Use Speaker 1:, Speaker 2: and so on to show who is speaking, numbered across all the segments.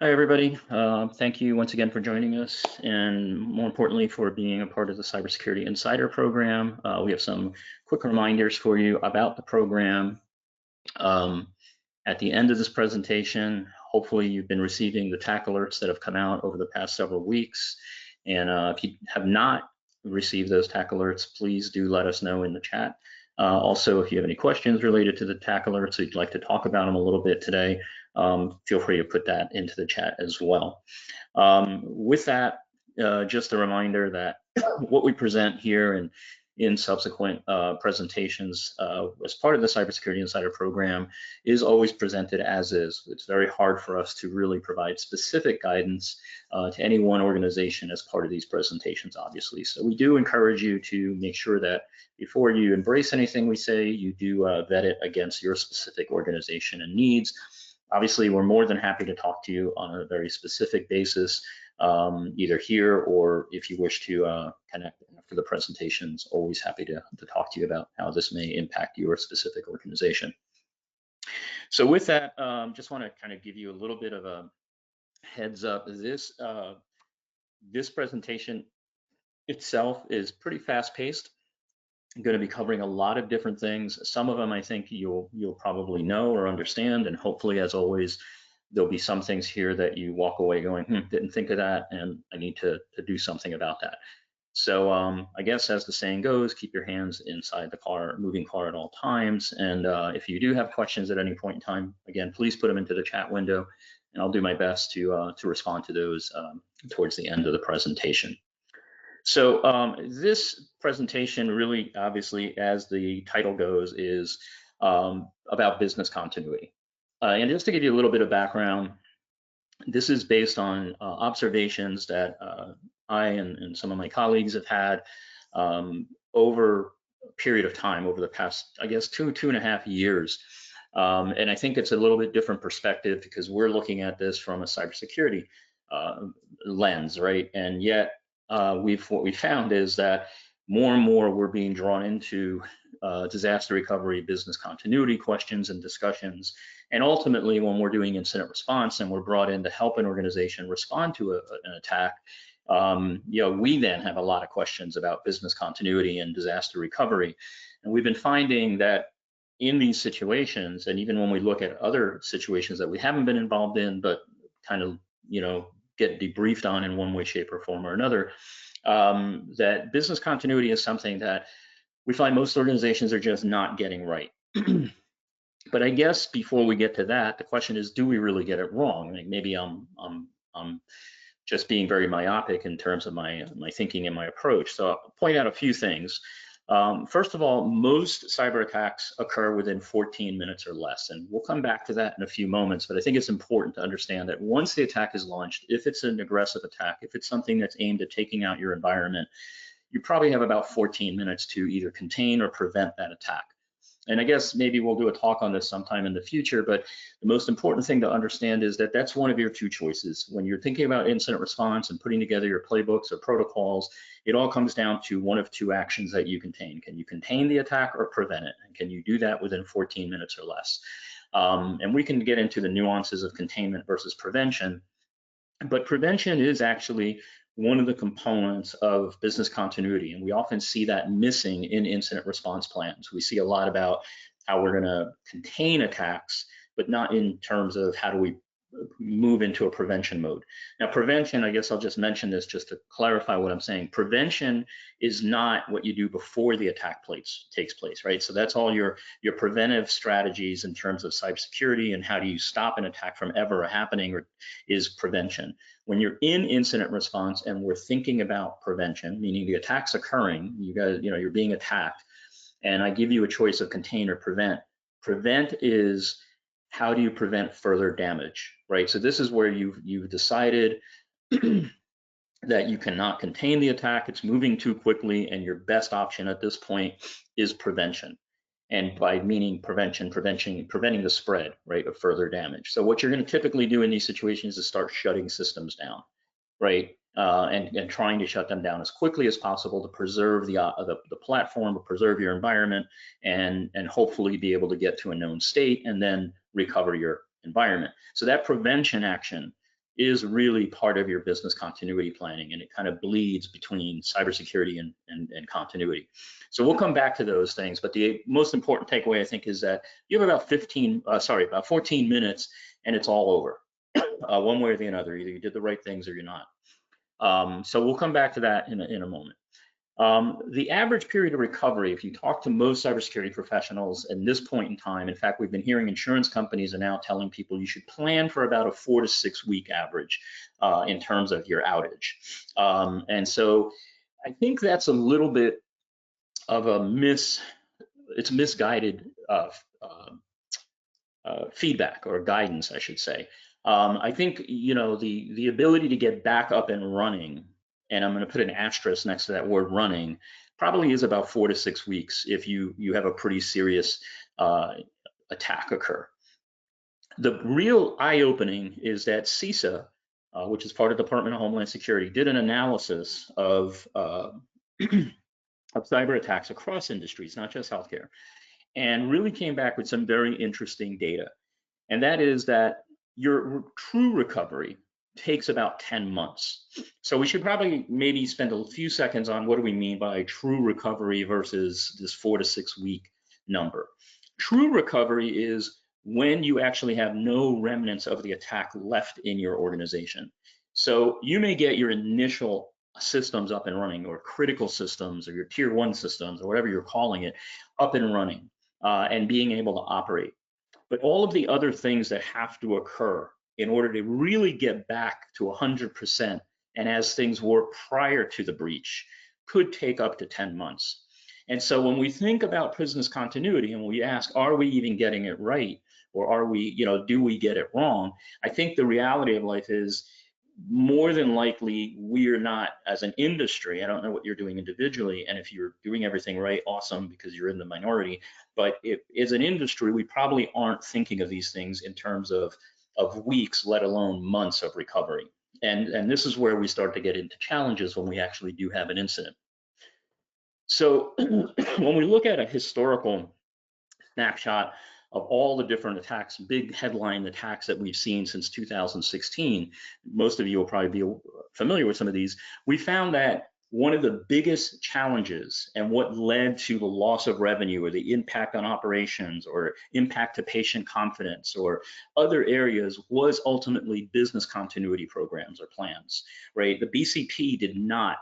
Speaker 1: Hi, everybody. Thank you once again for joining us, and more importantly, for being a part of the Cybersecurity Insider program. We have some quick reminders for you about the program. Um, at the end of this presentation, hopefully you've been receiving the TAC alerts that have come out over the past several weeks. And if you have not received those TAC alerts, please do let us know in the chat. Also, if you have any questions related to the TAC alerts, or you'd like to talk about them a little bit today, feel free to put that into the chat as well. With that, just a reminder that what we present here and in subsequent presentations as part of the Cybersecurity Insider program is always presented as is. It's very hard for us to really provide specific guidance to any one organization as part of these presentations, obviously. So we do encourage you to make sure that before you embrace anything we say, you do vet it against your specific organization and needs. Obviously, we're more than happy to talk to you on a very specific basis, either here or if you wish to connect after the presentations, always happy to talk to you about how this may impact your specific organization. So with that, just want to kind of give you a little bit of a heads up. This presentation itself is pretty fast paced. I'm going to be covering a lot of different things. Some of them I think you'll probably know or understand, and hopefully, as always, there'll be some things here that you walk away going, didn't think of that, and I need to do something about that. So I guess as the saying goes, keep your hands inside the car, moving car at all times. And if you do have questions at any point in time, again, please put them into the chat window, and I'll do my best to respond to those towards the end of the presentation. So this presentation really, obviously, as the title goes, is about business continuity. And just to give you a little bit of background, this is based on observations that I and some of my colleagues have had over a period of time, over the past, I guess, two and a half years. And I think it's a little bit different perspective because we're looking at this from a cybersecurity lens, right? And yet, what we found is that more and more we're being drawn into disaster recovery, business continuity questions and discussions. And ultimately, when we're doing incident response and we're brought in to help an organization respond to an attack, we then have a lot of questions about business continuity and disaster recovery. And we've been finding that in these situations, and even when we look at other situations that we haven't been involved in, but kind of, get debriefed on in one way, shape, or form or another, that business continuity is something that we find most organizations are just not getting right. But I guess before we get to that, the question is, do we really get it wrong? I mean, maybe I'm just being very myopic in terms of my thinking and my approach. So I'll point out a few things. First of all, most cyber attacks occur within 14 minutes or less, and we'll come back to that in a few moments, but I think it's important to understand that once the attack is launched, if it's an aggressive attack, if it's something that's aimed at taking out your environment, you probably have about 14 minutes to either contain or prevent that attack. And I guess maybe we'll do a talk on this sometime in the future, but the most important thing to understand is that that's one of your two choices. When you're thinking about incident response and putting together your playbooks or protocols, it all comes down to one of two actions that you contain. Can you contain the attack or prevent it? And can you do that within 14 minutes or less? And we can get into the nuances of containment versus prevention, but prevention is actually one of the components of business continuity, and we often see that missing in incident response plans. We see a lot about how we're going to contain attacks, but not in terms of how do we move into a prevention mode. Now, prevention, I guess I'll just mention this just to clarify what I'm saying. Prevention is not what you do before the attack takes place, right? So that's all your preventive strategies in terms of cybersecurity and how do you stop an attack from ever happening, or is prevention. When you're in incident response and we're thinking about prevention, meaning the attack's occurring, you're being attacked, and I give you a choice of contain or prevent. Prevent is how do you prevent further damage, right? So this is where you've decided that you cannot contain the attack, it's moving too quickly, and your best option at this point is prevention. And by meaning preventing the spread, right, of further damage. So what you're going to typically do in these situations is start shutting systems down, right? And trying to shut them down as quickly as possible to preserve the platform, to preserve your environment, and hopefully be able to get to a known state and then recover your environment. So that prevention action is really part of your business continuity planning, and it kind of bleeds between cybersecurity and continuity. So we'll come back to those things, but the most important takeaway, I think, is that you have about 14 minutes, and it's all over, one way or the other. Either you did the right things or you're not. So we'll come back to that in a moment. The average period of recovery, if you talk to most cybersecurity professionals at this point in time, in fact, we've been hearing insurance companies are now telling people you should plan for about a 4 to 6 week average in terms of your outage. And so I think that's a little bit of a misguided feedback or guidance, I should say. I think, you know, the ability to get back up and running, and I'm going to put an asterisk next to that word running, probably is about 4 to 6 weeks if you have a pretty serious attack occur. The real eye-opening is that CISA, which is part of the Department of Homeland Security, did an analysis of cyber attacks across industries, not just healthcare, and really came back with some very interesting data. And that is that your true recovery takes about 10 months. So we should probably maybe spend a few seconds on what do we mean by true recovery versus this 4 to 6 week number. True recovery is when you actually have no remnants of the attack left in your organization. So you may get your initial systems up and running, or critical systems, or your tier 1 systems, or whatever you're calling it, up and running and being able to operate. But all of the other things that have to occur in order to really get back to 100%, and as things were prior to the breach, could take up to 10 months. And so when we think about business continuity and we ask, are we even getting it right? Or are we, you know, do we get it wrong? I think the reality of life is more than likely we're not, as an industry. I don't know what you're doing individually, and if you're doing everything right, awesome, because you're in the minority. But if, as an industry, we probably aren't thinking of these things in terms of weeks, let alone months of recovery. And this is where we start to get into challenges when we actually do have an incident. So when we look at a historical snapshot of all the different attacks, big headline attacks that we've seen since 2016, most of you will probably be familiar with some of these, we found that one of the biggest challenges and what led to the loss of revenue or the impact on operations or impact to patient confidence or other areas was ultimately business continuity programs or plans, right? The BCP did not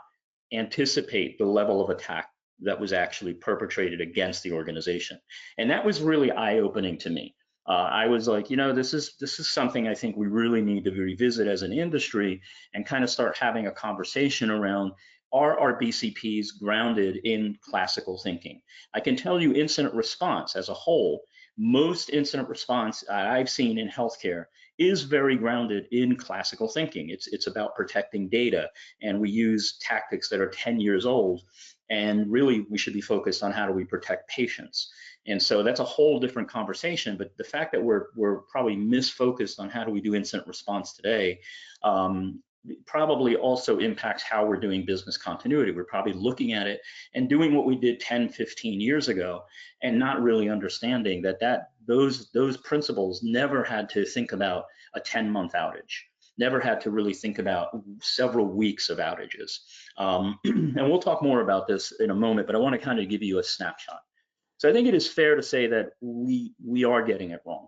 Speaker 1: anticipate the level of attack that was actually perpetrated against the organization. And that was really eye-opening to me. I was like, you know, this is something I think we really need to revisit as an industry and kind of start having a conversation around, are our BCPs grounded in classical thinking? I can tell you incident response as a whole, most incident response I've seen in healthcare is very grounded in classical thinking. It's about protecting data, and we use tactics that are 10 years old. And really, we should be focused on how do we protect patients. And so that's a whole different conversation. But the fact that we're probably misfocused on how do we do incident response today probably also impacts how we're doing business continuity. We're probably looking at it and doing what we did 10, 15 years ago, and not really understanding that those principles never had to think about a 10-month outage. Never had to really think about several weeks of outages. And we'll talk more about this in a moment, but I want to kind of give you a snapshot. So I think it is fair to say that we are getting it wrong.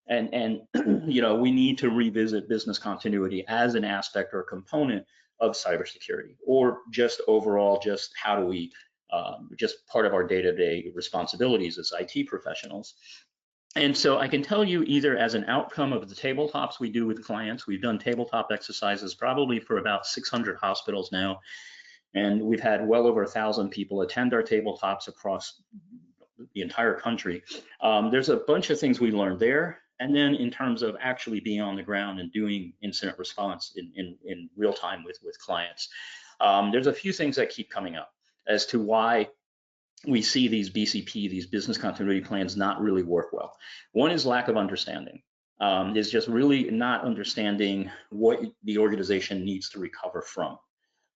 Speaker 1: And you know, we need to revisit business continuity as an aspect or component of cybersecurity, or just overall, just how do we, just part of our day-to-day responsibilities as IT professionals. And so I can tell you, either as an outcome of the tabletops we do with clients, we've done tabletop exercises probably for about 600 hospitals now, and we've had well over 1,000 people attend our tabletops across the entire country. There's a bunch of things we learned there, and then in terms of actually being on the ground and doing incident response in real time with clients. There's a few things that keep coming up as to why we see these BCP, these business continuity plans, not really work well. One is lack of understanding. Is just really not understanding what the organization needs to recover from.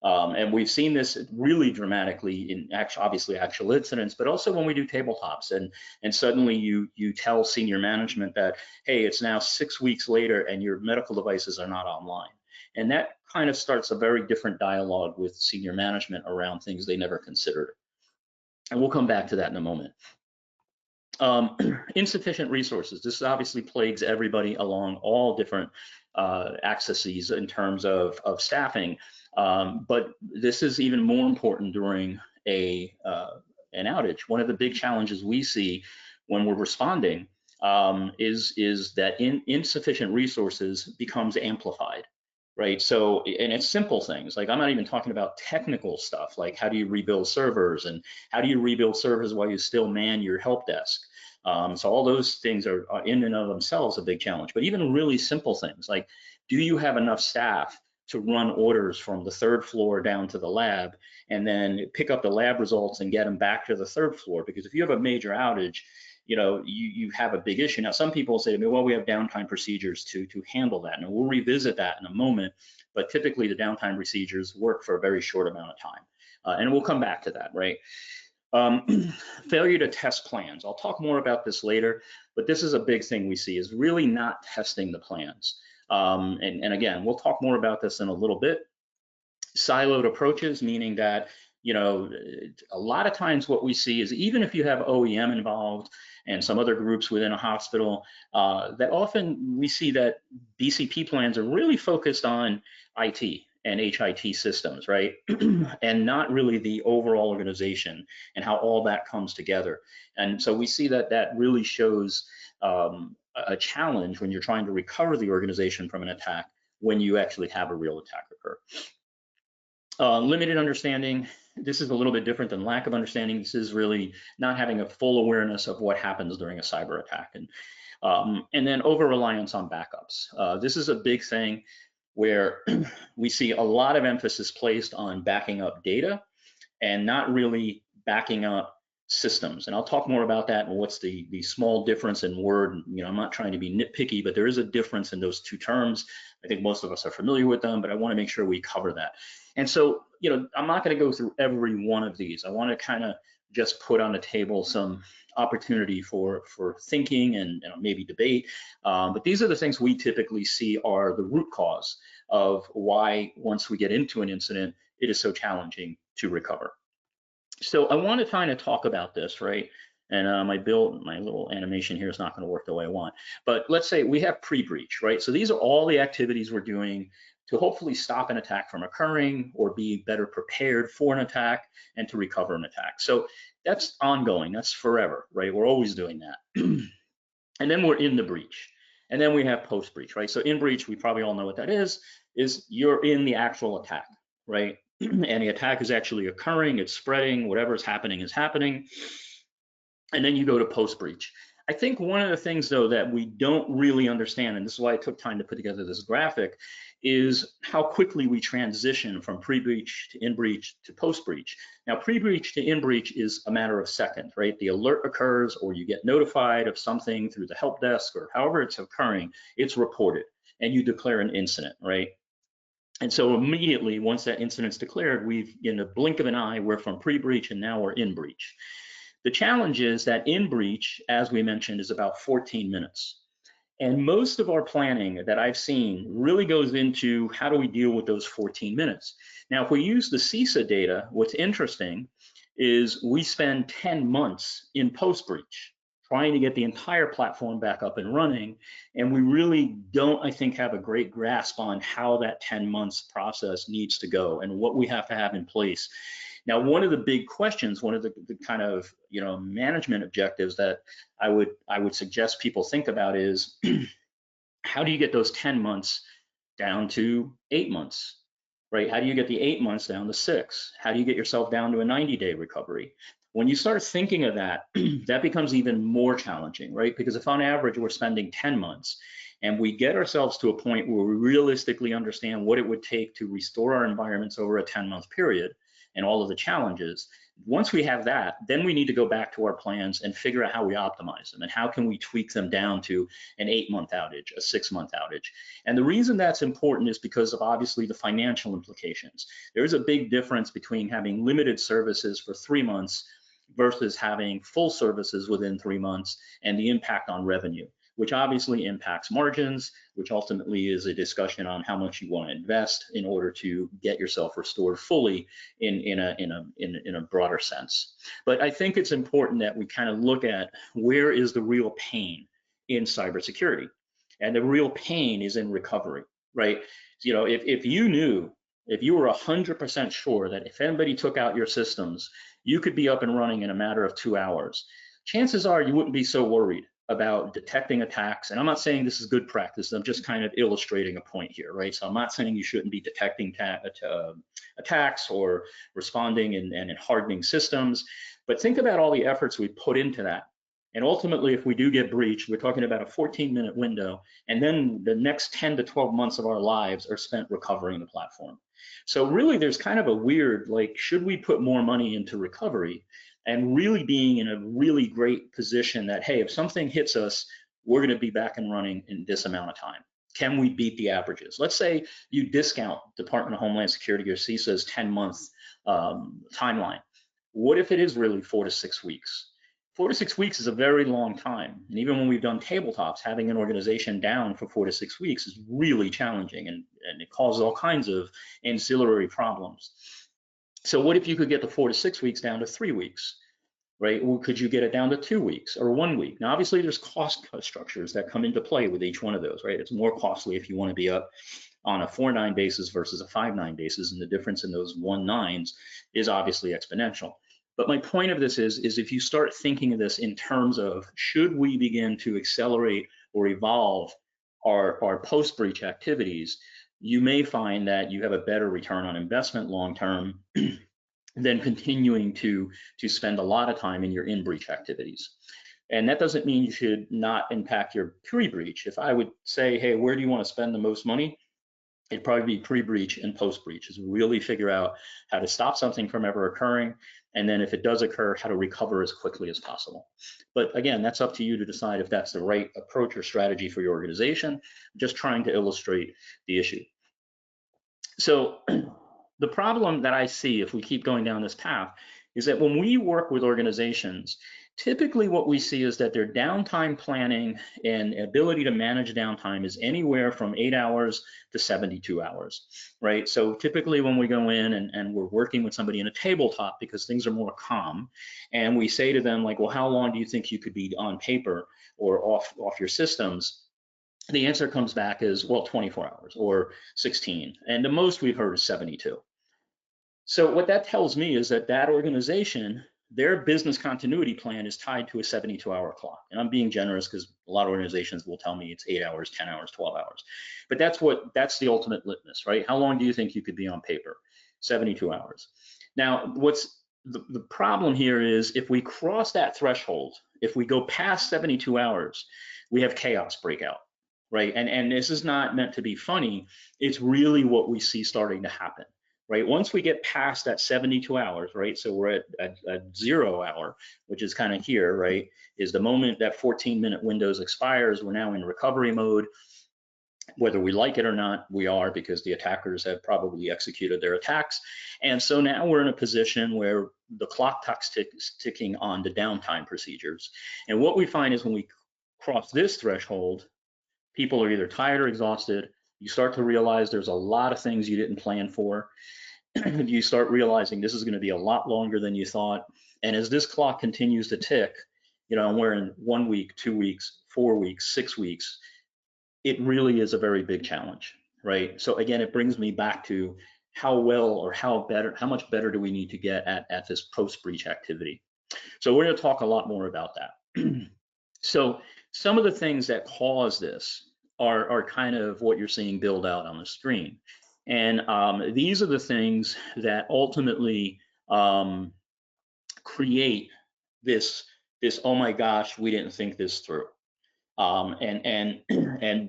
Speaker 1: And we've seen this really dramatically in obviously actual incidents, but also when we do tabletops and suddenly you tell senior management that, hey, it's now 6 weeks later and your medical devices are not online. And that kind of starts a very different dialogue with senior management around things they never considered. And we'll come back to that in a moment. Insufficient resources. This obviously plagues everybody along all different axes in terms of staffing, but this is even more important during an outage. One of the big challenges we see when we're responding is that insufficient resources becomes amplified. Right. So, and it's simple things like I'm not even talking about technical stuff like how do you rebuild servers and how do you rebuild servers while you still man your help desk. So all those things are in and of themselves a big challenge. But even really simple things like, do you have enough staff to run orders from the 3rd floor down to the lab and then pick up the lab results and get them back to the 3rd floor? Because if you have a major outage, you have a big issue. Now, some people say to me, well, we have downtime procedures to handle that. And we'll revisit that in a moment. But typically the downtime procedures work for a very short amount of time. And we'll come back to that, right? Failure to test plans. I'll talk more about this later, but this is a big thing we see is really not testing the plans. And again, we'll talk more about this in a little bit. Siloed approaches, meaning that, a lot of times what we see is even if you have OEM involved and some other groups within a hospital, that often we see that BCP plans are really focused on IT and HIT systems, right? And not really the overall organization and how all that comes together. And so we see that that really shows a challenge when you're trying to recover the organization from an attack when you actually have a real attack occur. Limited understanding. This is a little bit different than lack of understanding. This is really not having a full awareness of what happens during a cyber attack. And then over-reliance on backups. This is a big thing where we see a lot of emphasis placed on backing up data and not really backing up systems. And I'll talk more about that and what's the small difference in word. I'm not trying to be nitpicky, but there is a difference in those two terms. I think most of us are familiar with them, but I want to make sure we cover that. And so, I'm not going to go through every one of these. I want to kind of just put on the table some opportunity for thinking and maybe debate. But these are the things we typically see are the root cause of why once we get into an incident, it is so challenging to recover. So I want to kind of talk about this, right? And my little animation here is not going to work the way I want. But let's say we have pre-breach, right? So these are all the activities we're doing to hopefully stop an attack from occurring or be better prepared for an attack and to recover an attack. So that's ongoing, that's forever, right? We're always doing that. And then we're in the breach. And then we have post-breach, right? So in breach, we probably all know what that is you're in the actual attack, right? And the attack is actually occurring, it's spreading, whatever is happening is happening. And then you go to post-breach. I think one of the things, though, that we don't really understand, and this is why I took time to put together this graphic, is how quickly we transition from pre-breach to in-breach to post-breach. Now, pre-breach to in-breach is a matter of seconds, right? The alert occurs or you get notified of something through the help desk or however it's occurring, it's reported and you declare an incident, right? And so immediately, once that incident's declared, we've, in a blink of an eye, we're from pre-breach and now we're in breach. The challenge is that in breach, as we mentioned, is about 14 minutes. And most of our planning that I've seen really goes into how do we deal with those 14 minutes. Now, if we use the CISA data, what's interesting is we spend 10 months in post-breach trying to get the entire platform back up and running. And we really don't, I think, have a great grasp on how that 10 months process needs to go and what we have to have in place. Now, one of the big questions, one of the kind of management objectives that I would suggest people think about is how do you get those 10 months down to 8 months, right? How do you get the 8 months down to 6? How do you get yourself down to a 90-day recovery? When you start thinking of that, that becomes even more challenging, right? Because if on average we're spending 10 months and we get ourselves to a point where we realistically understand what it would take to restore our environments over a 10-month period, and all of the challenges. Once we have that, then we need to go back to our plans and figure out how we optimize them and how can we tweak them down to an 8-month outage, a 6-month outage. And the reason that's important is because of obviously the financial implications. There is a big difference between having limited services for 3 months versus having full services within 3 months and the impact on revenue, which obviously impacts margins, which ultimately is a discussion on how much you want to invest in order to get yourself restored fully in a broader sense. But I think it's important that we kind of look at where is the real pain in cybersecurity. And the real pain is in recovery, right? You know, if you knew, if you were 100% sure that if anybody took out your systems, you could be up and running in a matter of 2 hours, chances are you wouldn't be so worried about detecting attacks. And I'm not saying this is good practice. I'm just kind of illustrating a point here, right? So I'm not saying you shouldn't be detecting attacks or responding and hardening systems, but think about all the efforts we put into that. And ultimately, if we do get breached, we're talking about a 14-minute window, and then the next 10 to 12 months of our lives are spent recovering the platform. So really, there's kind of a weird, like, should we put more money into recovery and really being in a really great position that, hey, if something hits us, we're going to be back and running in this amount of time. Can we beat the averages? Let's say you discount Department of Homeland Security or CISA's 10-month timeline. What if it is really 4 to 6 weeks? 4 to 6 weeks is a very long time. And even when we've done tabletops, having an organization down for 4 to 6 weeks is really challenging, and it causes all kinds of ancillary problems. So what if you could get the 4 to 6 weeks down to 3 weeks, right? Or could you get it down to 2 weeks or 1 week? Now, obviously, there's cost structures that come into play with each one of those, right? It's more costly if you want to be up on a 4-9 basis versus a 5-9 basis, and the difference in those 1-9s is obviously exponential. But my point of this is if you start thinking of this in terms of should we begin to accelerate or evolve our post-breach activities, you may find that you have a better return on investment long-term than continuing to spend a lot of time in your in-breach activities. And that doesn't mean you should not impact your pre-breach. If I would say, hey, where do you want to spend the most money? It'd probably be pre-breach and post-breach, is really figure out how to stop something from ever occurring, and then if it does occur, how to recover as quickly as possible. But again, that's up to you to decide if that's the right approach or strategy for your organization. I'm just trying to illustrate the issue. So the problem that I see if we keep going down this path is that when we work with organizations, typically what we see is that their downtime planning and ability to manage downtime is anywhere from 8 hours to 72 hours, right? So typically when we go in and we're working with somebody in a tabletop because things are more calm, and we say to them like, well, how long do you think you could be on paper or off your systems? The answer comes back as, well, 24 hours or 16. And the most we've heard is 72. So what that tells me is that that organization, their business continuity plan is tied to a 72-hour clock. And I'm being generous because a lot of organizations will tell me it's 8 hours, 10 hours, 12 hours. But that's the ultimate litmus, right? How long do you think you could be on paper? 72 hours. Now, what's the problem here is if we cross that threshold, if we go past 72 hours, we have chaos breakout, right? And this is not meant to be funny. It's really what we see starting to happen. Right, once we get past that 72 hours, right, so we're at 0 hour, which is kind of here, right, is the moment that 14-minute windows expires, we're now in recovery mode. Whether we like it or not, we are, because the attackers have probably executed their attacks. And so now we're in a position where the clock is ticking on the downtime procedures. And what we find is when we cross this threshold, people are either tired or exhausted. You start to realize there's a lot of things you didn't plan for. You start realizing this is going to be a lot longer than you thought. And as this clock continues to tick, you know, we're in 1 week, 2 weeks, 4 weeks, 6 weeks, it really is a very big challenge, right? So again, it brings me back to how well or how much better do we need to get at this post-breach activity? So we're going to talk a lot more about that. So some of the things that cause this are kind of what you're seeing build out on the screen. And these are the things that ultimately create this, oh my gosh, we didn't think this through. And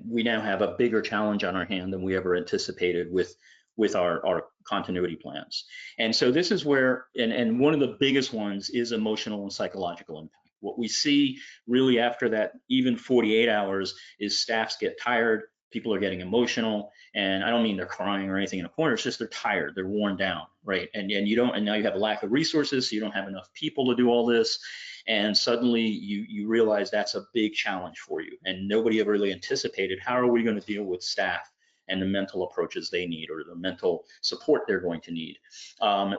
Speaker 1: we now have a bigger challenge on our hand than we ever anticipated with with our continuity plans. And so this is where, and one of the biggest ones is emotional and psychological impact. What we see really after that, even 48 hours, is staffs get tired, people are getting emotional, and I don't mean they're crying or anything in a corner, it's just they're tired, they're worn down, right? And now you have a lack of resources, so you don't have enough people to do all this, and suddenly you realize that's a big challenge for you, and nobody ever really anticipated how are we going to deal with staff and the mental approaches they need or the mental support they're going to need.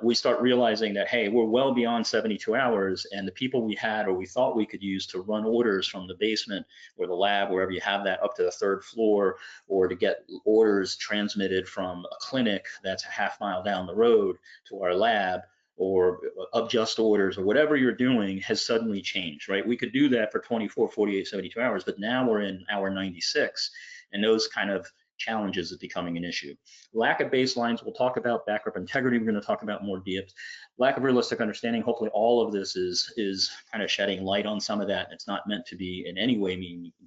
Speaker 1: We start realizing that, hey, we're well beyond 72 hours, and the people we had or we thought we could use to run orders from the basement or the lab, wherever you have that, up to the 3rd floor, or to get orders transmitted from a clinic that's a half-mile down the road to our lab, or adjust orders, or whatever you're doing has suddenly changed, right? We could do that for 24, 48, 72 hours, but now we're in hour 96, and those kind of challenges is becoming an issue. Lack of baselines, we'll talk about. Backup integrity, we're going to talk about more deep. Lack of realistic understanding, hopefully all of this is kind of shedding light on some of that. It's not meant to be in any way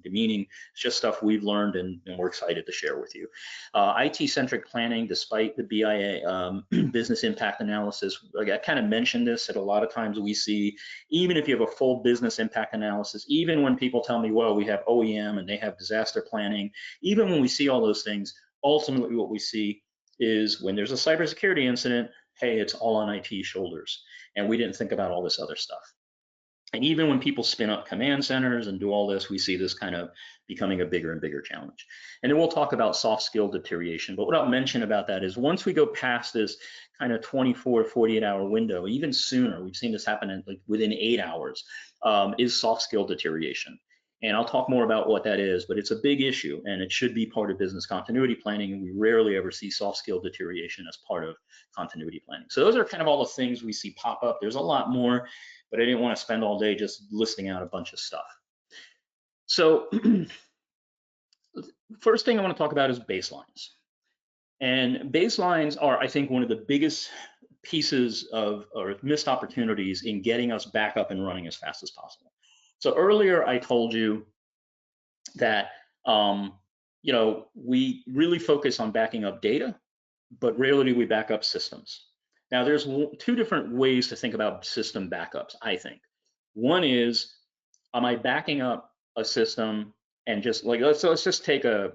Speaker 1: demeaning. It's just stuff we've learned and we're excited to share with you. IT-centric planning, despite the BIA business impact analysis. I kind of mentioned this, that a lot of times we see, even if you have a full business impact analysis, even when people tell me, well, we have OEM and they have disaster planning, even when we see all those things, ultimately what we see is when there's a cybersecurity incident, hey, it's all on IT's shoulders, and we didn't think about all this other stuff. And even when people spin up command centers and do all this, we see this kind of becoming a bigger and bigger challenge. And then we'll talk about soft skill deterioration. But what I'll mention about that is once we go past this kind of 24 to 48 hour window, even sooner, we've seen this happen in, like, within 8 hours, is soft skill deterioration. And I'll talk more about what that is, but it's a big issue and it should be part of business continuity planning, and we rarely ever see soft skill deterioration as part of continuity planning. So those are kind of all the things we see pop up. There's a lot more, but I didn't want to spend all day just listing out a bunch of stuff. So first thing I want to talk about is baselines. And baselines are, I think, one of the biggest pieces of or missed opportunities in getting us back up and running as fast as possible. So earlier I told you that we really focus on backing up data, but rarely do we back up systems. Now there's 2 different ways to think about system backups, I think. One is, am I backing up a system and just like, let's just take the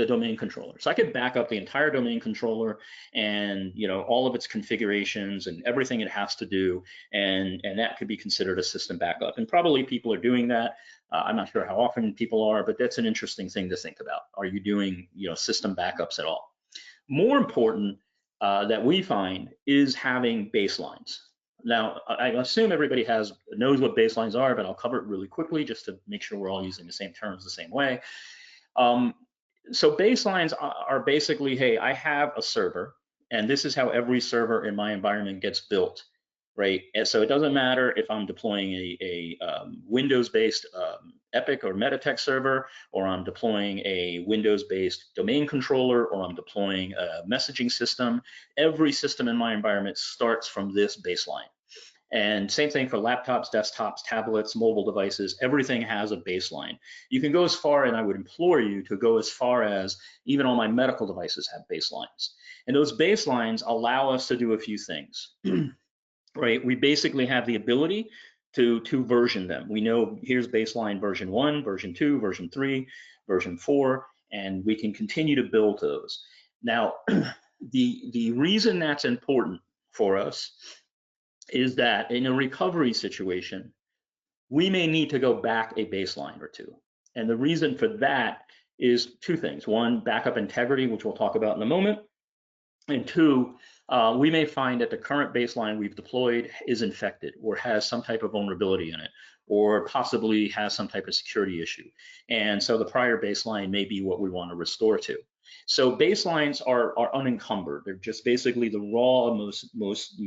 Speaker 1: domain controller. So I could back up the entire domain controller and all of its configurations and everything it has to do, and that could be considered a system backup. And probably people are doing that. I'm not sure how often people are, but that's an interesting thing to think about. Are you doing system backups at all? More important that we find is having baselines. Now, I assume everybody knows what baselines are, but I'll cover it really quickly just to make sure we're all using the same terms the same way. So baselines are basically, hey, I have a server, and this is how every server in my environment gets built, right? And so it doesn't matter if I'm deploying a Windows-based Epic or Metatech server, or I'm deploying a Windows-based domain controller, or I'm deploying a messaging system. Every system in my environment starts from this baseline. And same thing for laptops, desktops, tablets, mobile devices, everything has a baseline. You can go as far, and I would implore you to go as far as even all my medical devices have baselines. And those baselines allow us to do a few things, right? We basically have the ability to version them. We know here's baseline version 1, version 2, version 3, version 4, and we can continue to build those. Now, the reason that's important for us is that in a recovery situation, we may need to go back a baseline or 2. And the reason for that is 2 things. 1, backup integrity, which we'll talk about in a moment. And 2, we may find that the current baseline we've deployed is infected or has some type of vulnerability in it, or possibly has some type of security issue. And so the prior baseline may be what we want to restore to. So baselines are unencumbered. They're just basically the raw, most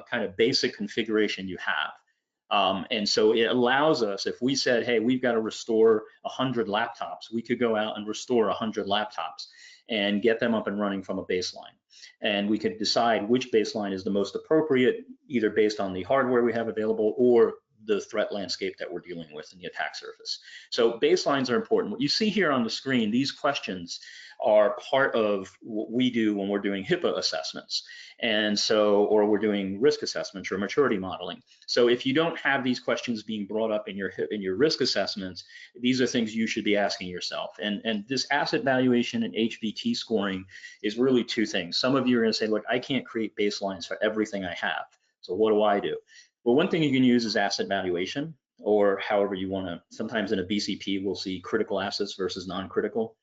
Speaker 1: kind of basic configuration you have. And so it allows us, if we said, hey, we've got to restore 100 laptops, we could go out and restore 100 laptops and get them up and running from a baseline. And we could decide which baseline is the most appropriate, either based on the hardware we have available or the threat landscape that we're dealing with in the attack surface. So baselines are important. What you see here on the screen, these questions are part of what we do when we're doing HIPAA assessments. And so, or we're doing risk assessments or maturity modeling. So if you don't have these questions being brought up in your risk assessments, these are things you should be asking yourself. And this asset valuation and HVT scoring is really two things. Some of you are going to say, look, I can't create baselines for everything I have. So what do I do? Well, one thing you can use is asset valuation, or however you want to. Sometimes in a BCP, we'll see critical assets versus non-critical.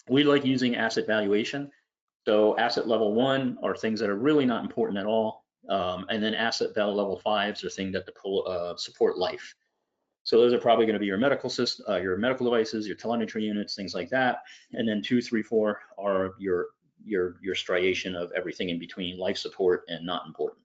Speaker 1: We like using asset valuation. So asset level 1 are things that are really not important at all. And then asset level 5s are things that support life. So those are probably going to be your medical system, your medical devices, your telemetry units, things like that. And then 2, 3, 4 are your striation of everything in between, life support and not important.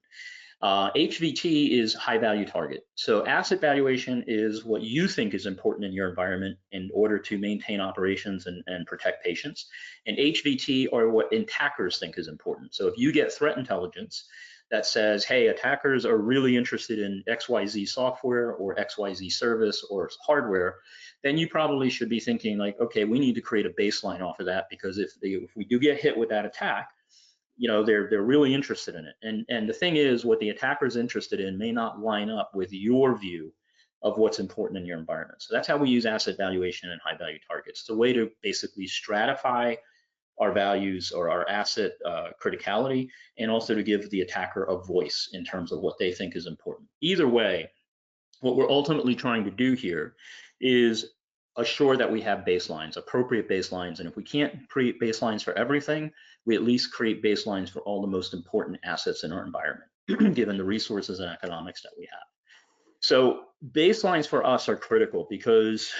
Speaker 1: HVT is high value target. So asset valuation is what you think is important in your environment in order to maintain operations and protect patients. And HVT are what attackers think is important. So if you get threat intelligence that says, hey, attackers are really interested in XYZ software or XYZ service or hardware, then you probably should be thinking like, okay, we need to create a baseline off of that, because if we do get hit with that attack, they're really interested in it. And the thing is, what the attacker's interested in may not line up with your view of what's important in your environment. So that's how we use asset valuation and high value targets. It's a way to basically stratify our values or our asset criticality, and also to give the attacker a voice in terms of what they think is important. Either way, what we're ultimately trying to do here is assure that we have baselines, appropriate baselines. And if we can't create baselines for everything, we at least create baselines for all the most important assets in our environment, given the resources and economics that we have. So baselines for us are critical because,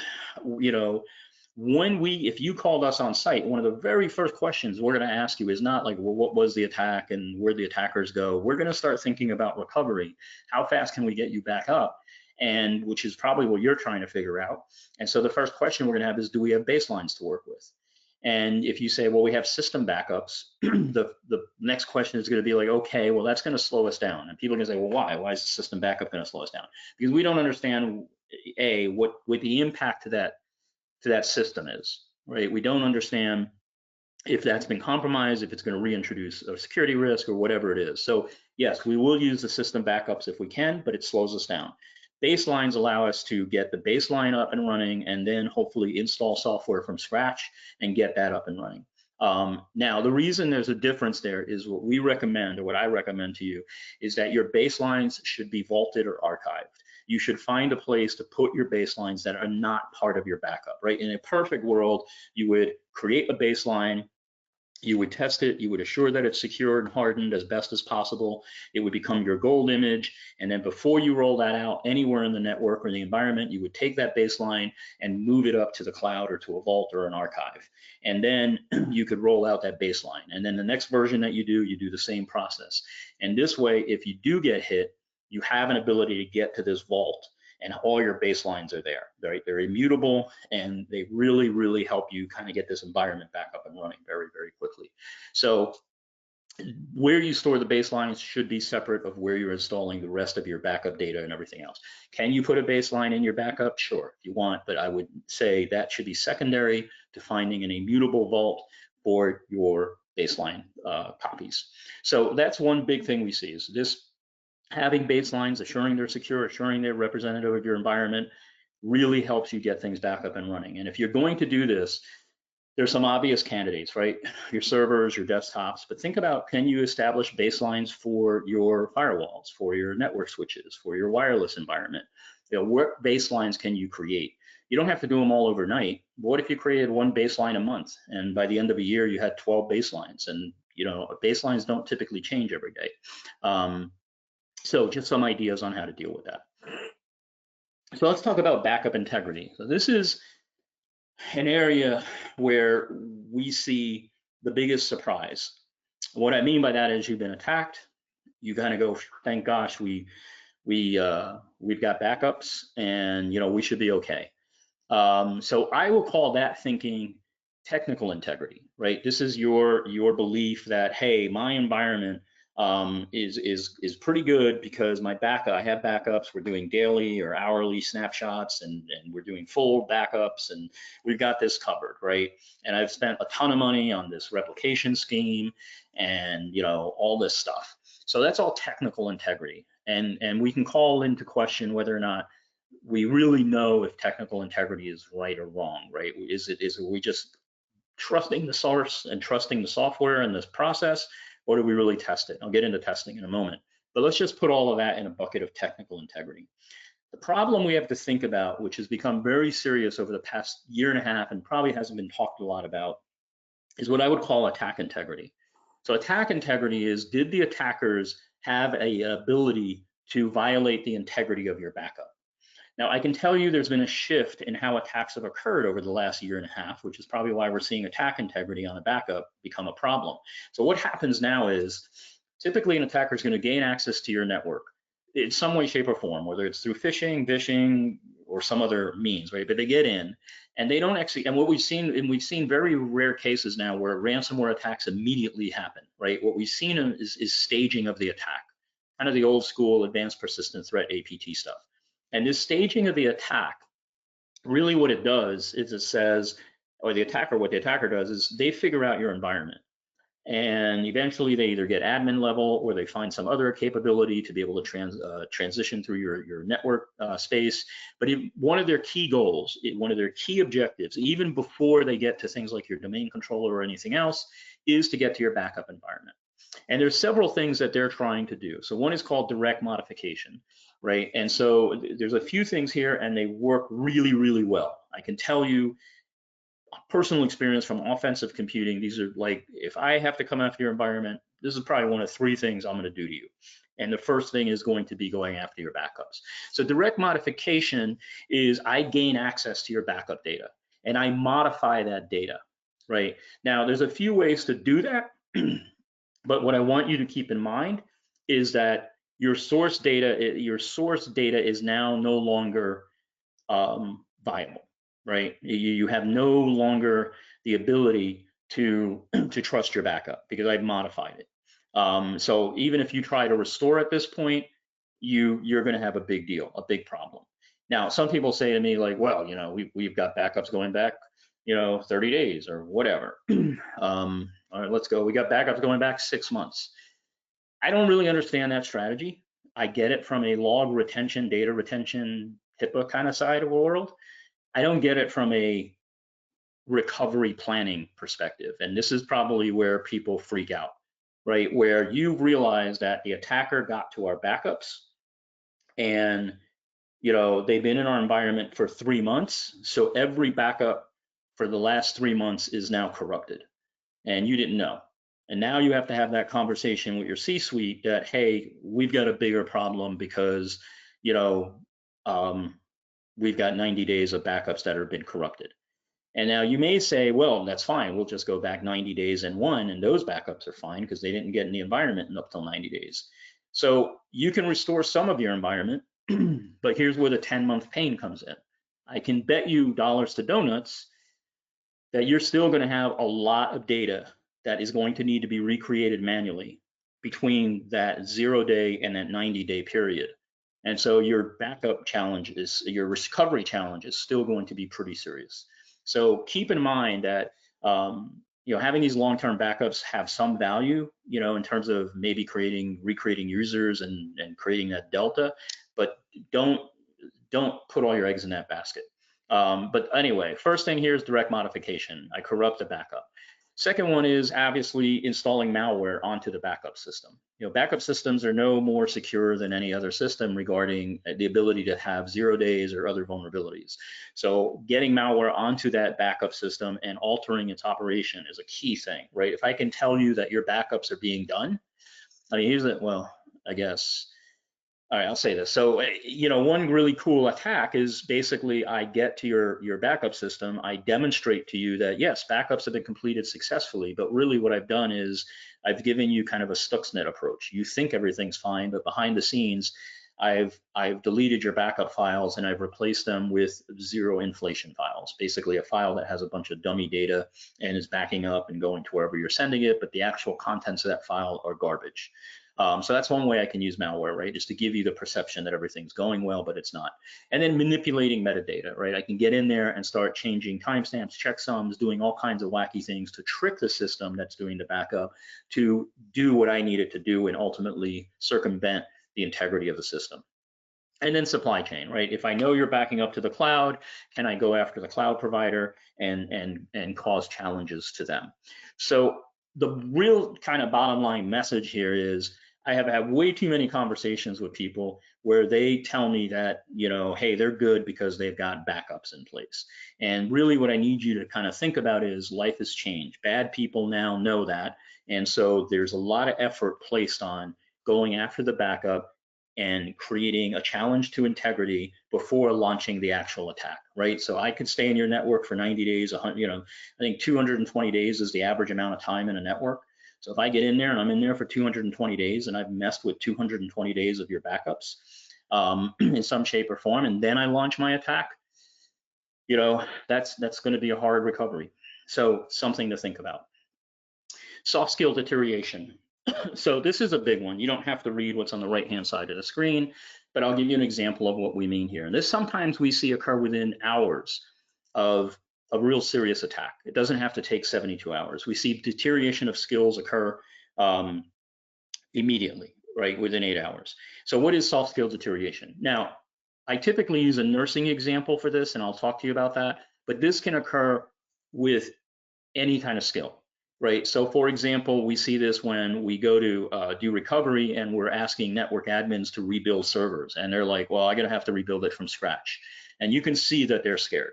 Speaker 1: if you called us on site, one of the very first questions we're going to ask you is not like, well, what was the attack and where the attackers go? We're going to start thinking about recovery. How fast can we get you back up? And which is probably what you're trying to figure out. And so the first question we're going to have is, do we have baselines to work with? And if you say, well, we have system backups, the next question is going to be like, okay, well, that's going to slow us down. And people are going to say, well, why? Why is the system backup going to slow us down? Because we don't understand, what the impact to that system is, right? We don't understand if that's been compromised, if it's going to reintroduce a security risk or whatever it is. So yes, we will use the system backups if we can, but it slows us down. Baselines allow us to get the baseline up and running, and then hopefully install software from scratch and get that up and running. Now, the reason there's a difference there is what we recommend, or what I recommend to you, is that your baselines should be vaulted or archived. You should find a place to put your baselines that are not part of your backup, right? In a perfect world, you would create a baseline, you would test it, you would assure that it's secure and hardened as best as possible. It would become your gold image. And then before you roll that out anywhere in the network or the environment, you would take that baseline and move it up to the cloud or to a vault or an archive. And then you could roll out that baseline. And then the next version that you do the same process. And this way, if you do get hit, you have an ability to get to this vault, and all your baselines are there, right? They're immutable, and they really, really help you kind of get this environment back up and running very, very quickly. So where you store the baselines should be separate of where you're installing the rest of your backup data and everything else. Can you put a baseline in your backup? Sure, if you want, but I would say that should be secondary to finding an immutable vault for your baseline copies. So that's one big thing we see, is this: having baselines, assuring they're secure, assuring they're representative of your environment, really helps you get things back up and running. And if you're going to do this, there's some obvious candidates, right? Your servers, your desktops, but think about, can you establish baselines for your firewalls, for your network switches, for your wireless environment? What baselines can you create? You don't have to do them all overnight. What if you created one baseline a month, and by the end of a year, you had 12 baselines? And baselines don't typically change every day. So just some ideas on how to deal with that. So let's talk about backup integrity. So this is an area where we see the biggest surprise. What I mean by that is, you've been attacked, you kind of go, thank gosh, we've got backups, and we should be okay. So I will call that thinking technical integrity, right? This is your belief that, hey, my environment, is pretty good, because I have backups. We're doing daily or hourly snapshots, and we're doing full backups, and we've got this covered, right? And I've spent a ton of money on this replication scheme, and all this stuff. So that's all technical integrity, and we can call into question whether or not we really know if technical integrity is right or wrong, right? Is we just trusting the source and trusting the software and this process, or do we really test it? I'll get into testing in a moment, but let's just put all of that in a bucket of technical integrity. The problem we have to think about, which has become very serious over the past year and a half and probably hasn't been talked a lot about, is what I would call attack integrity. So attack integrity is, did the attackers have a ability to violate the integrity of your backup? Now, I can tell you there's been a shift in how attacks have occurred over the last year and a half, which is probably why we're seeing attack integrity on a backup become a problem. So what happens now is, typically an attacker is going to gain access to your network in some way, shape, or form, whether it's through phishing, vishing, or some other means, right? But they get in, and they don't actually, and what we've seen very rare cases now where ransomware attacks immediately happen, right? What we've seen is staging of the attack, kind of the old school advanced persistent threat APT stuff. And this staging of the attack, really what it does is it says, or what the attacker does is they figure out your environment. And eventually they either get admin level, or they find some other capability to be able to transition through your network space. But one of their key goals, one of their key objectives, even before they get to things like your domain controller or anything else, is to get to your backup environment. And there's several things that they're trying to do. So one is called direct modification, right? And so there's a few things here, and they work really, really well. I can tell you personal experience from offensive computing, these are like, if I have to come after your environment, this is probably one of three things I'm going to do to you. And the first thing is going to be going after your backups. So direct modification is, I gain access to your backup data and I modify that data, right? Now, there's a few ways to do that, but what I want you to keep in mind is that your source data is now no longer viable, right? You have no longer the ability to trust your backup, because I've modified it. So even if you try to restore at this point, you're going to have a big deal, a big problem. Now, some people say to me like, well, we've got backups going back, 30 days or whatever. All right, let's go. We got backups going back 6 months. I don't really understand that strategy. I get it from a log retention, data retention, HIPAA kind of side of the world. I don't get it from a recovery planning perspective. And this is probably where people freak out, right? Where you realize that the attacker got to our backups, and they've been in our environment for 3 months. So every backup for the last 3 months is now corrupted, and you didn't know. And now you have to have that conversation with your C-suite that, hey, we've got a bigger problem because, we've got 90 days of backups that have been corrupted. And now you may say, well, that's fine. We'll just go back 90 days and those backups are fine because they didn't get in the environment up till 90 days. So you can restore some of your environment, but here's where the 10-month pain comes in. I can bet you dollars to donuts that you're still going to have a lot of data that is going to need to be recreated manually between that 0-day and that 90-day period. And so your backup challenge your recovery challenge is still going to be pretty serious. So keep in mind that having these long-term backups have some value, in terms of maybe recreating users and creating that delta, but don't put all your eggs in that basket. But anyway, first thing here is direct modification. I corrupt the backup. Second one is obviously installing malware onto the backup system. Backup systems are no more secure than any other system regarding the ability to have 0 days or other vulnerabilities. So getting malware onto that backup system and altering its operation is a key thing, right? If I can tell you that your backups are being done, I mean, I guess. All right, I'll say this. So, one really cool attack is basically I get to your backup system, I demonstrate to you that yes, backups have been completed successfully, but really what I've done is I've given you kind of a Stuxnet approach. You think everything's fine, but behind the scenes, I've deleted your backup files and I've replaced them with zero inflation files, basically a file that has a bunch of dummy data and is backing up and going to wherever you're sending it, but the actual contents of that file are garbage. So that's one way I can use malware, right? Is to give you the perception that everything's going well, but it's not. And then manipulating metadata, right? I can get in there and start changing timestamps, checksums, doing all kinds of wacky things to trick the system that's doing the backup to do what I need it to do and ultimately circumvent the integrity of the system. And then supply chain, right? If I know you're backing up to the cloud, can I go after the cloud provider and cause challenges to them? So the real kind of bottom line message here is I have had way too many conversations with people where they tell me that, you know, hey, they're good because they've got backups in place. And really what I need you to kind of think about is life has changed. Bad people now know that. And so there's a lot of effort placed on going after the backup and creating a challenge to integrity before launching the actual attack, right? So I could stay in your network for 90 days, 100, you know, I think 220 days is the average amount of time in a network. So if I get in there and I'm in there for 220 days and I've messed with 220 days of your backups in some shape or form, and then I launch my attack, you know, that's going to be a hard recovery. So something to think about. Soft skill deterioration. So this is a big one. You don't have to read what's on the right-hand side of the screen, but I'll give you an example of what we mean here. And this sometimes we see occur within hours of a real serious attack. It doesn't have to take 72 hours. We see deterioration of skills occur immediately, right, within 8 hours. So what is soft skill deterioration? Now, I typically use a nursing example for this, and I'll talk to you about that, but this can occur with any kind of skill, right? So for example, we see this when we go to do recovery and we're asking network admins to rebuild servers. And they're like, well, I'm gonna have to rebuild it from scratch. And you can see that they're scared,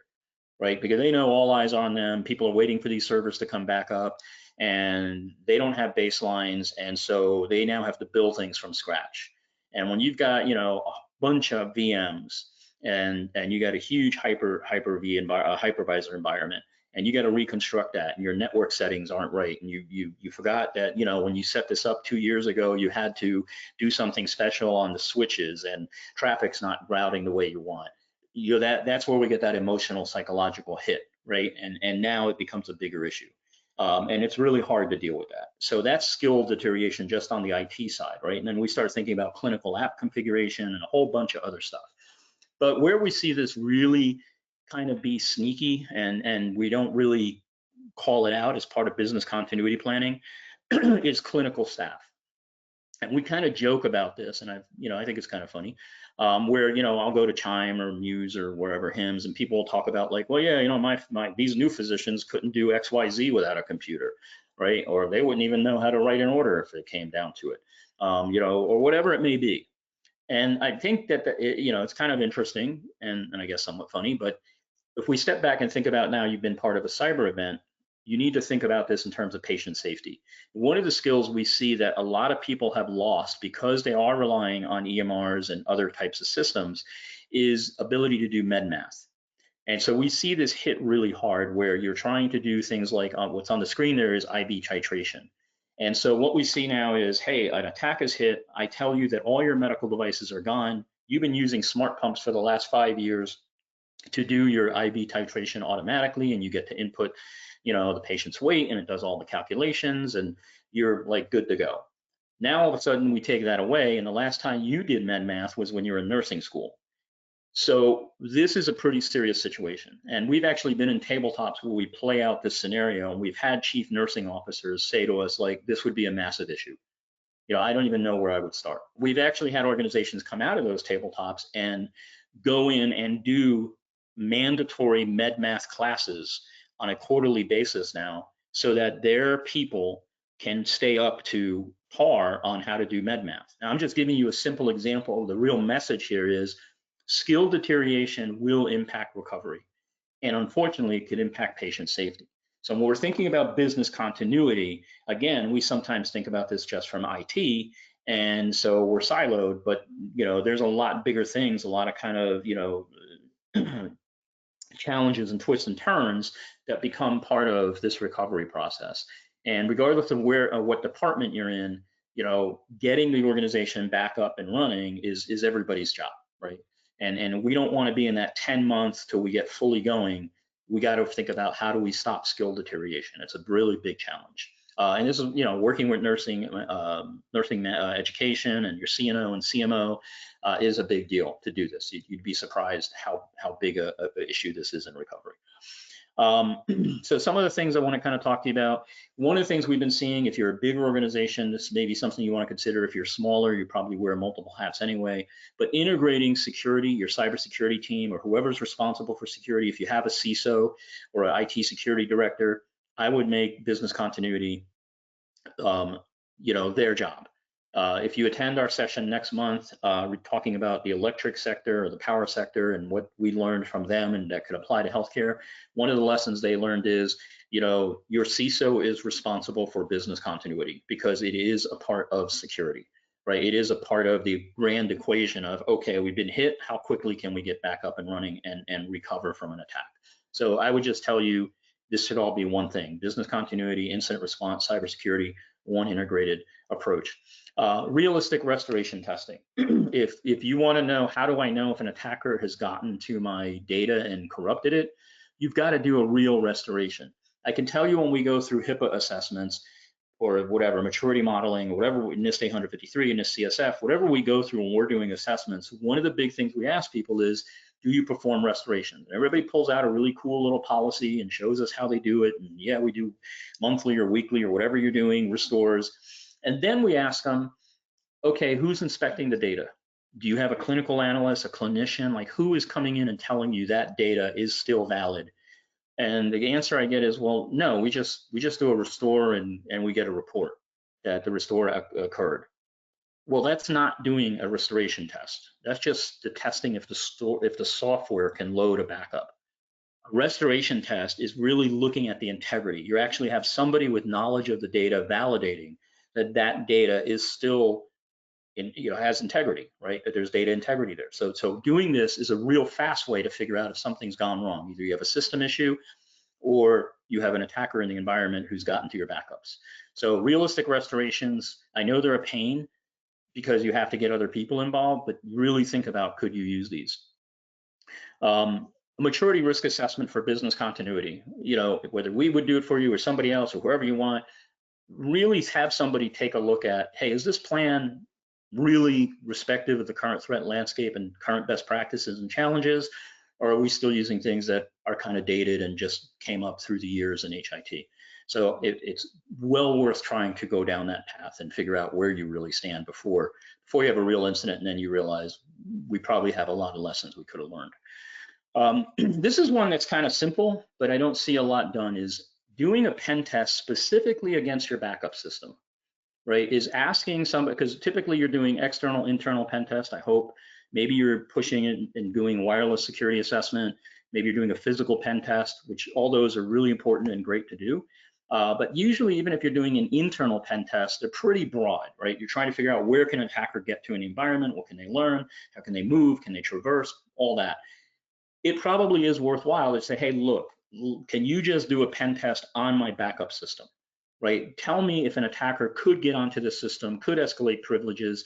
Speaker 1: right? Because they know all eyes on them. People are waiting for these servers to come back up and they don't have baselines. And so they now have to build things from scratch. And when you've got, you know, a bunch of VMs and you got a huge hypervisor environment, and you got to reconstruct that, and your network settings aren't right, and you forgot that, you know, when you set this up 2 years ago, you had to do something special on the switches, and traffic's not routing the way you want. You know, that's where we get that emotional psychological hit, right? And now it becomes a bigger issue, and it's really hard to deal with that. So that's skill deterioration just on the IT side, right? And then we start thinking about clinical app configuration and a whole bunch of other stuff. But where we see this really kind of be sneaky and we don't really call it out as part of business continuity planning is clinical staff. And we kind of joke about this, and I think it's kind of funny, where, you know, I'll go to Chime or Muse or wherever, HIMSS, and people will talk about like, well, yeah, you know, these new physicians couldn't do XYZ without a computer, right? Or they wouldn't even know how to write an order if it came down to it, you know, or whatever it may be. And I think that, you know, it's kind of interesting and I guess somewhat funny, but if we step back and think about now you've been part of a cyber event, you need to think about this in terms of patient safety. One of the skills we see that a lot of people have lost because they are relying on EMRs and other types of systems is ability to do med math. And so we see this hit really hard where you're trying to do things like what's on the screen there is IV titration. And so what we see now is, hey, an attack is hit. I tell you that all your medical devices are gone. You've been using smart pumps for the last 5 years to do your IV titration automatically, and you get to input, you know, the patient's weight, and it does all the calculations, and you're like good to go. Now all of a sudden we take that away, and the last time you did med math was when you were in nursing school. So this is a pretty serious situation. And we've actually been in tabletops where we play out this scenario, and we've had chief nursing officers say to us, like, this would be a massive issue. You know, I don't even know where I would start. We've actually had organizations come out of those tabletops and go in and do mandatory med math classes on a quarterly basis now so that their people can stay up to par on how to do med math. Now, I'm just giving you a simple example. The real message here is skill deterioration will impact recovery, and unfortunately, it could impact patient safety. So when we're thinking about business continuity, again, we sometimes think about this just from IT, and so we're siloed, but, you know, there's a lot bigger things, a lot of kind of, you know, challenges and twists and turns that become part of this recovery process. And regardless of what department you're in, you know, getting the organization back up and running is everybody's job, right? And we don't want to be in that 10 months till we get fully going. We got to think about how do we stop skill deterioration. It's a really big challenge. And this is, you know, working with nursing education and your CNO and CMO is a big deal to do this. You'd be surprised how big a issue this is in recovery. So some of the things I want to kind of talk to you about. One of the things we've been seeing, if you're a bigger organization, this may be something you want to consider. If you're smaller, you probably wear multiple hats anyway. But integrating security, your cybersecurity team, or whoever's responsible for security, if you have a CISO or an IT security director, I would make business continuity, you know, their job. If you attend our session next month, we're talking about the electric sector or the power sector and what we learned from them and that could apply to healthcare. One of the lessons they learned is, you know, your CISO is responsible for business continuity because it is a part of security, right? It is a part of the grand equation of, okay, we've been hit, how quickly can we get back up and running and recover from an attack? So I would just tell you, this should all be one thing: business continuity, incident response, cybersecurity, one integrated approach. Realistic restoration testing. If you want to know, how do I know if an attacker has gotten to my data and corrupted it, you've got to do a real restoration. I can tell you when we go through HIPAA assessments or whatever, maturity modeling, or whatever, NIST 853 and NIST CSF, whatever we go through when we're doing assessments, one of the big things we ask people is, do you perform restoration? Everybody pulls out a really cool little policy and shows us how they do it. And yeah, we do monthly or weekly or whatever you're doing, restores. And then we ask them, okay, who's inspecting the data? Do you have a clinical analyst, a clinician? Like, who is coming in and telling you that data is still valid? And the answer I get is, well, no, we just do a restore and we get a report that the restore occurred. Well, that's not doing a restoration test. That's just the testing if the software can load a backup. A restoration test is really looking at the integrity. You actually have somebody with knowledge of the data validating that that data is still has integrity, right? That there's data integrity there. So doing this is a real fast way to figure out if something's gone wrong. Either you have a system issue or you have an attacker in the environment who's gotten to your backups. So realistic restorations, I know they're a pain because you have to get other people involved, but really think about, could you use these? Maturity risk assessment for business continuity, you know, whether we would do it for you or somebody else or whoever you want, really have somebody take a look at, hey, is this plan really respective of the current threat landscape and current best practices and challenges? Or are we still using things that are kind of dated and just came up through the years in HIT? So it's well worth trying to go down that path and figure out where you really stand before you have a real incident, and then you realize we probably have a lot of lessons we could have learned. This is one that's kind of simple, but I don't see a lot done, is doing a pen test specifically against your backup system, right? Is asking somebody, because typically you're doing external, internal pen test, I hope. Maybe you're pushing it and doing wireless security assessment. Maybe you're doing a physical pen test, which all those are really important and great to do. But usually, even if you're doing an internal pen test, they're pretty broad, right? You're trying to figure out, where can an attacker get to an environment? What can they learn? How can they move? Can they traverse? All that. It probably is worthwhile to say, hey, look, can you just do a pen test on my backup system, right? Tell me if an attacker could get onto the system, could escalate privileges,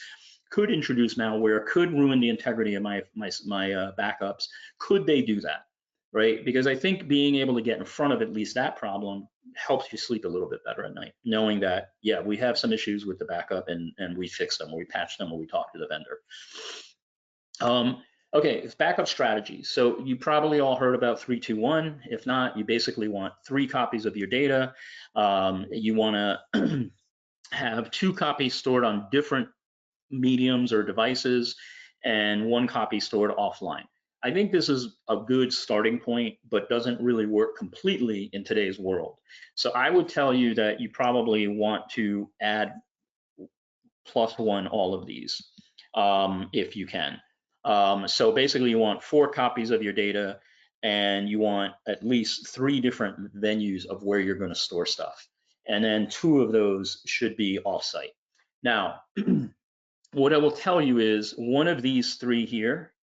Speaker 1: could introduce malware, could ruin the integrity of my backups. Could they do that, right? Because I think being able to get in front of at least that problem helps you sleep a little bit better at night, knowing that, yeah, we have some issues with the backup and we fix them, or we patch them, or we talk to the vendor. Okay, it's backup strategies. So you probably all heard about 3-2-1. If not, you basically want 3 copies of your data. You want to have 2 copies stored on different mediums or devices, and 1 copy stored offline. I think this is a good starting point, but doesn't really work completely in today's world. So I would tell you that you probably want to add +1 all of these if you can. So basically you want 4 copies of your data, and you want at least 3 different venues of where you're going to store stuff. And then 2 of those should be offsite. Now, what I will tell you is, one of these 3 here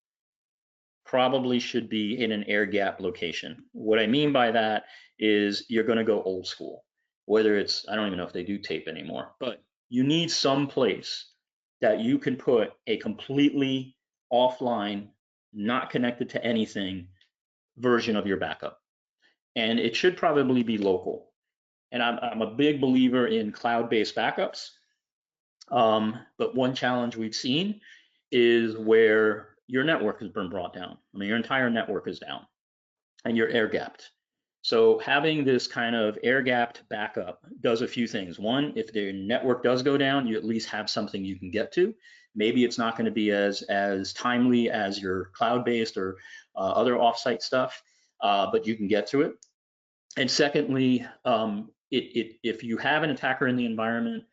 Speaker 1: probably should be in an air gap location. What I mean by that is, you're going to go old school. Whether it's, I don't even know if they do tape anymore, but you need some place that you can put a completely offline, not connected to anything version of your backup. And it should probably be local. And I'm a big believer in cloud-based backups. But one challenge we've seen is where your network has been brought down. I mean, your entire network is down and you're air gapped. So having this kind of air gapped backup does a few things. One, if the network does go down, you at least have something you can get to. Maybe it's not going to be as timely as your cloud-based or other offsite stuff, but you can get to it. And secondly, if you have an attacker in the environment,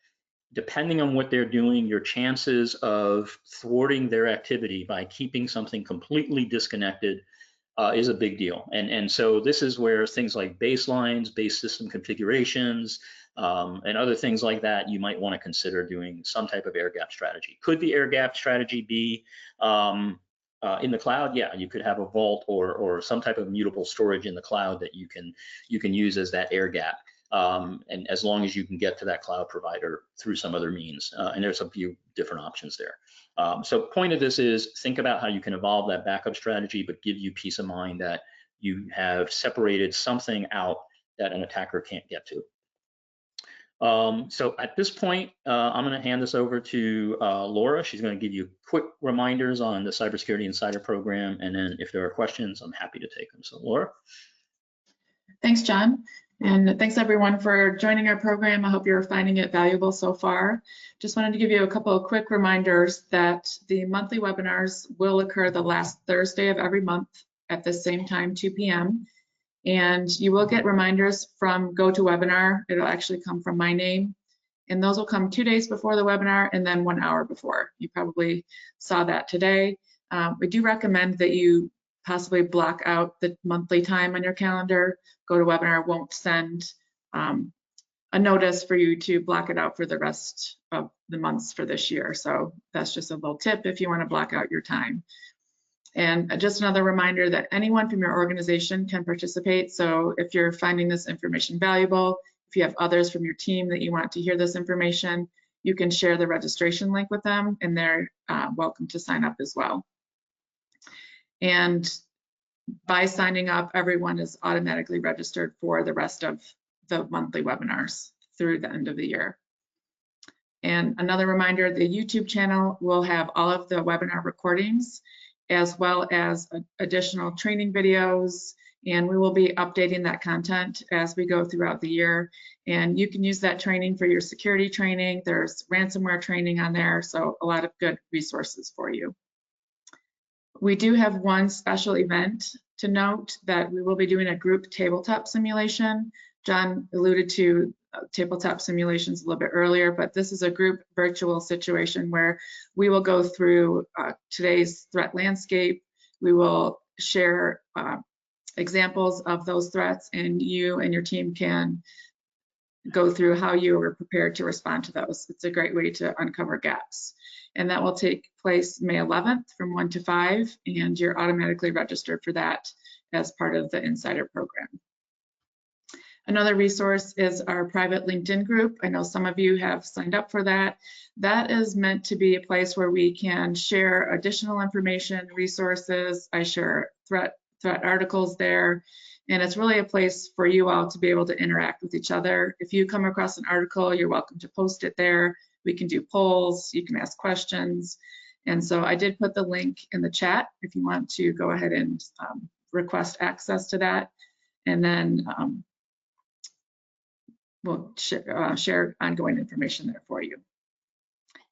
Speaker 1: depending on what they're doing, your chances of thwarting their activity by keeping something completely disconnected is a big deal. And so this is where things like baselines, base system configurations, and other things like that, you might want to consider doing some type of air gap strategy. Could the air gap strategy be in the cloud? Yeah, you could have a vault or some type of mutable storage in the cloud that you can use as that air gap. And as long as you can get to that cloud provider through some other means, and there's a few different options there. So point of this is think about how you can evolve that backup strategy, but give you peace of mind that you have separated something out that an attacker can't get to. So at this point, I'm going to hand this over to Laura. She's going to give you quick reminders on the Cybersecurity Insider program, and then if there are questions, I'm happy to take them. So Laura.
Speaker 2: Thanks, John. And thanks everyone for joining our program. I hope you're finding it valuable so far. Just wanted to give you a couple of quick reminders that the monthly webinars will occur the last Thursday of every month at the same time, 2 p.m. And you will get reminders from GoToWebinar. It'll actually come from my name. And those will come 2 days before the webinar and then 1 hour before. You probably saw that today. We do recommend that you possibly block out the monthly time on your calendar. GoToWebinar won't send a notice for you to block it out for the rest of the months for this year. So that's just a little tip if you want to block out your time. And just another reminder that anyone from your organization can participate. So if you're finding this information valuable, if you have others from your team that you want to hear this information, you can share the registration link with them and they're welcome to sign up as well. And by signing up, everyone is automatically registered for the rest of the monthly webinars through the end of the year. And another reminder, the YouTube channel will have all of the webinar recordings as well as additional training videos, and we will be updating that content as we go throughout the year. And you can use that training for your security training. There's ransomware training on there, so a lot of good resources for you. We do have one special event to note, that we will be doing a group tabletop simulation. John alluded to tabletop simulations a little bit earlier, but this is a group virtual situation where we will go through today's threat landscape. We will share examples of those threats, and you and your team can go through how you were prepared to respond to those. It's a great way to uncover gaps. And that will take place May 11th from 1 to 5, and you're automatically registered for that as part of the Insider program. Another resource is our private LinkedIn group. I know some of you have signed up for that. That is meant to be a place where we can share additional information, resources. I share threat articles there, and it's really a place for you all to be able to interact with each other. If you come across an article, you're welcome to post it there. We can do polls, you can ask questions. And so I did put the link in the chat if you want to go ahead and request access to that. And then we'll share ongoing information there for you.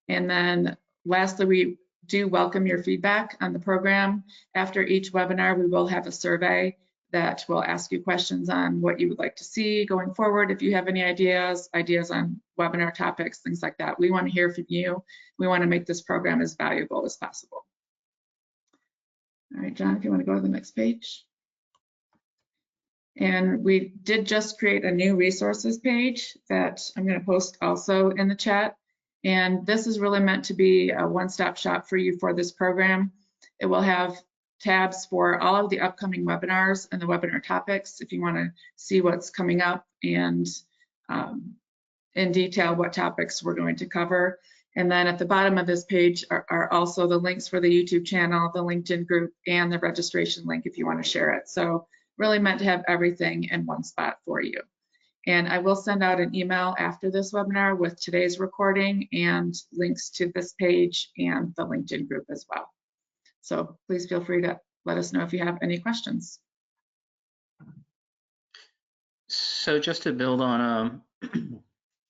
Speaker 2: And then lastly, we do welcome your feedback on the program. After each webinar, we will have a survey that will ask you questions on what you would like to see going forward. If you have any ideas on webinar topics, things like that, we want to hear from you. We want to make this program as valuable as possible. All right, John, if you want to go to the next page. And we did just create a new resources page that I'm going to post also in the chat. And this is really meant to be a one-stop shop for you for this program. It will have tabs for all of the upcoming webinars and the webinar topics if you want to see what's coming up and in detail what topics we're going to cover. And then at the bottom of this page are also the links for the YouTube channel, the LinkedIn group, and the registration link if you want to share it. So really meant to have everything in one spot for you. And I will send out an email after this webinar with today's recording and links to this page and the LinkedIn group as well. So please feel free to let us know if you have any questions.
Speaker 1: So just to build on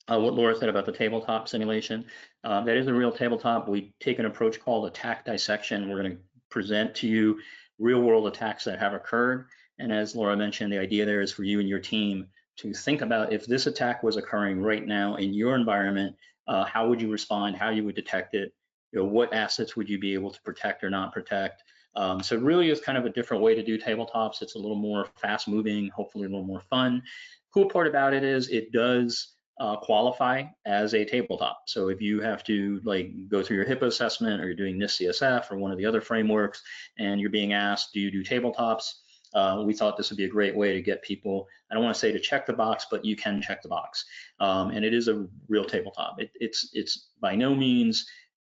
Speaker 1: what Laura said about the tabletop simulation, that is a real tabletop. We take an approach called attack dissection. We're going to present to you real world attacks that have occurred. And as Laura mentioned, the idea there is for you and your team to think about if this attack was occurring right now in your environment, how would you respond, how you would detect it, what assets would you be able to protect or not protect. So it really is kind of a different way to do tabletops. It's a little more fast moving, hopefully a little more fun. Cool part about it is it does qualify as a tabletop. So if you have to like go through your HIPAA assessment or you're doing NIST CSF or one of the other frameworks and you're being asked, do you do tabletops? We thought this would be a great way to get people, I don't want to say to check the box, but you can check the box. And it is a real tabletop. It's by no means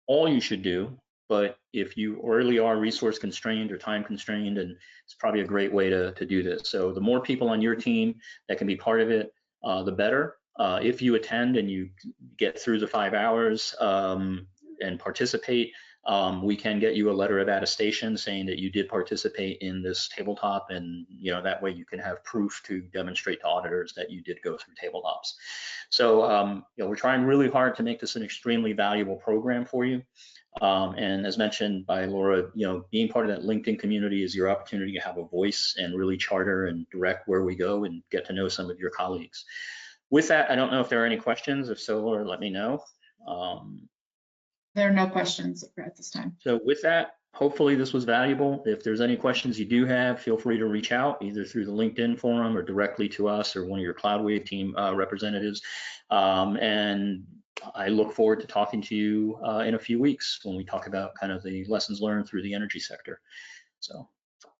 Speaker 1: all you should do, but if you really are resource constrained or time constrained, and it's probably a great way to do this. So the more people on your team that can be part of it, the better. If you attend and you get through the 5 hours and participate, we can get you a letter of attestation saying that you did participate in this tabletop, and that way you can have proof to demonstrate to auditors that you did go through tabletops. So we're trying really hard to make this an extremely valuable program for you. And as mentioned by Laura, being part of that LinkedIn community is your opportunity to have a voice and really charter and direct where we go and get to know some of your colleagues. With that, I don't know if there are any questions. If so, Laura, let me know.
Speaker 2: There are no questions at this time.
Speaker 1: So with that, hopefully this was valuable. If there's any questions you do have, feel free to reach out either through the LinkedIn forum or directly to us or one of your CloudWave team representatives. And I look forward to talking to you in a few weeks when we talk about kind of the lessons learned through the energy sector. So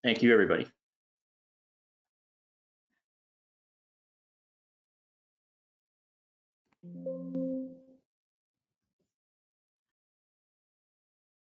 Speaker 1: thank you, everybody.